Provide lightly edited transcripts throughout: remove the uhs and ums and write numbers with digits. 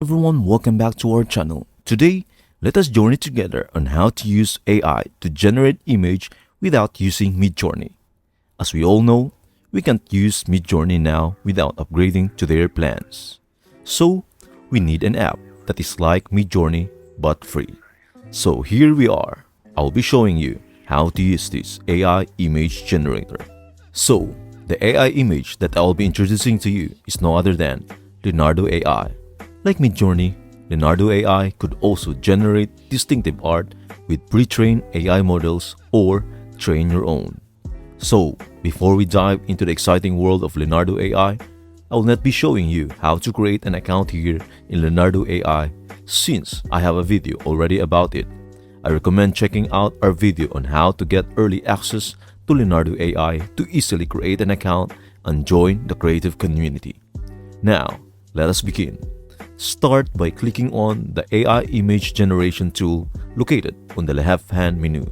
Everyone, welcome back to our channel. Today, let us journey together on how to use AI to generate image without using Midjourney. As we all know, we can't use Midjourney now without upgrading to their plans. So, we need an app that is like Midjourney but free. So here we are. I'll be showing you how to use this AI image generator. So, the AI image that I'll be introducing to you is no other than Leonardo AI. Like Midjourney, Leonardo AI could also generate distinctive art with pre-trained AI models or train your own. So, before we dive into the exciting world of Leonardo AI, I will not be showing you how to create an account here in Leonardo AI since I have a video already about it. I recommend checking out our video on how to get early access to Leonardo AI to easily create an account and join the creative community. Now, let us begin. Start by clicking on the AI image generation tool located on the left-hand menu.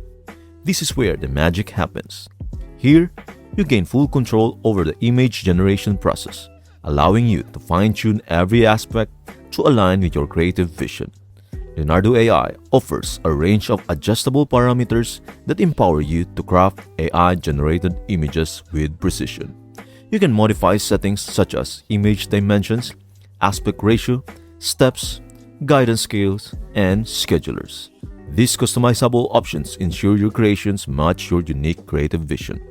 This is where the magic happens. Here, you gain full control over the image generation process, allowing you to fine-tune every aspect to align with your creative vision. Leonardo AI offers a range of adjustable parameters that empower you to craft AI-generated images with precision. You can modify settings such as image dimensions, aspect ratio, steps, guidance scales, and schedulers. These customizable options ensure your creations match your unique creative vision.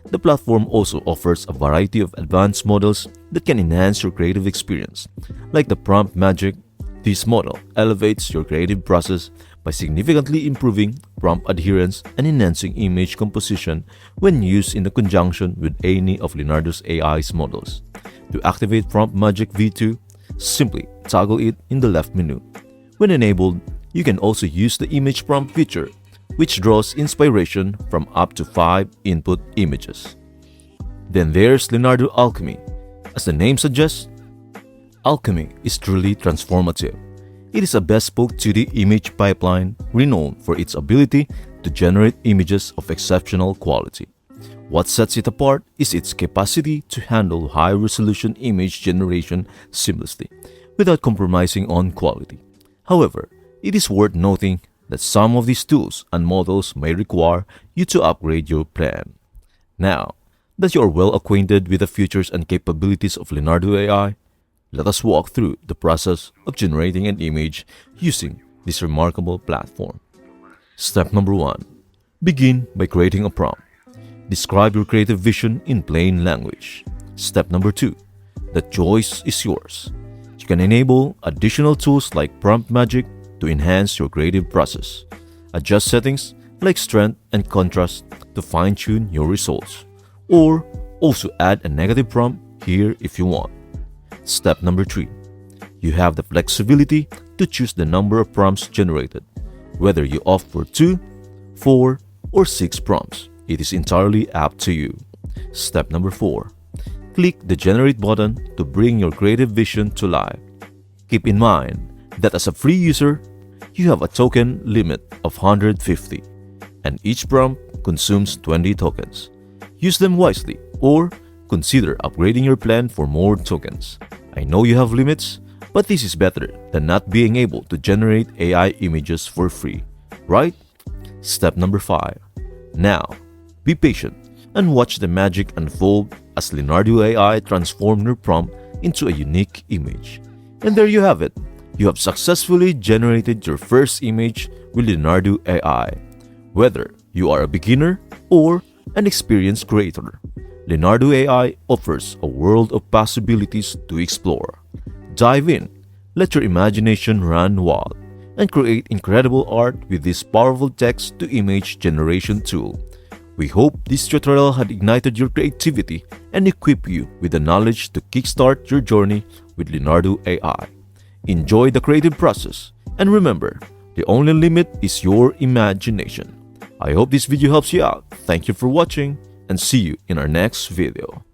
The platform also offers a variety of advanced models that can enhance your creative experience. Like the prompt magic, this model elevates your creative process by significantly improving prompt adherence and enhancing image composition when used in conjunction with any of Leonardo's AI's models. To activate Prompt Magic V2, simply toggle it in the left menu. When enabled, you can also use the image prompt feature, which draws inspiration from up to 5 input images. Then there's Leonardo Alchemy. As the name suggests, Alchemy is truly transformative. It is a bespoke 2D image pipeline renowned for its ability to generate images of exceptional quality. What sets it apart is its capacity to handle high-resolution image generation seamlessly, without compromising on quality. However, it is worth noting that some of these tools and models may require you to upgrade your plan. Now that you are well acquainted with the features and capabilities of Leonardo AI, let us walk through the process of generating an image using this remarkable platform. Step number 1. Begin by creating a prompt. Describe your creative vision in plain language. Step number 2. The choice is yours. You can enable additional tools like Prompt Magic to enhance your creative process. Adjust settings like strength and contrast to fine-tune your results. Or also add a negative prompt here if you want. Step number 3. You have the flexibility to choose the number of prompts generated. Whether you opt for 2, 4, or 6 prompts, it is entirely up to you. Step number 4. Click the Generate button to bring your creative vision to life. Keep in mind that as a free user, you have a token limit of 150, and each prompt consumes 20 tokens. Use them wisely or consider upgrading your plan for more tokens. I know you have limits, but this is better than not being able to generate AI images for free, right? Step number 5. Now, be patient and watch the magic unfold as Leonardo AI transforms your prompt into a unique image. And there you have it. You have successfully generated your first image with Leonardo AI. Whether you are a beginner or an experienced creator, Leonardo AI offers a world of possibilities to explore. Dive in, let your imagination run wild, and create incredible art with this powerful text-to-image generation tool. We hope this tutorial had ignited your creativity and equipped you with the knowledge to kickstart your journey with Leonardo AI. Enjoy the creative process, and remember, the only limit is your imagination. I hope this video helps you out. Thank you for watching, and see you in our next video.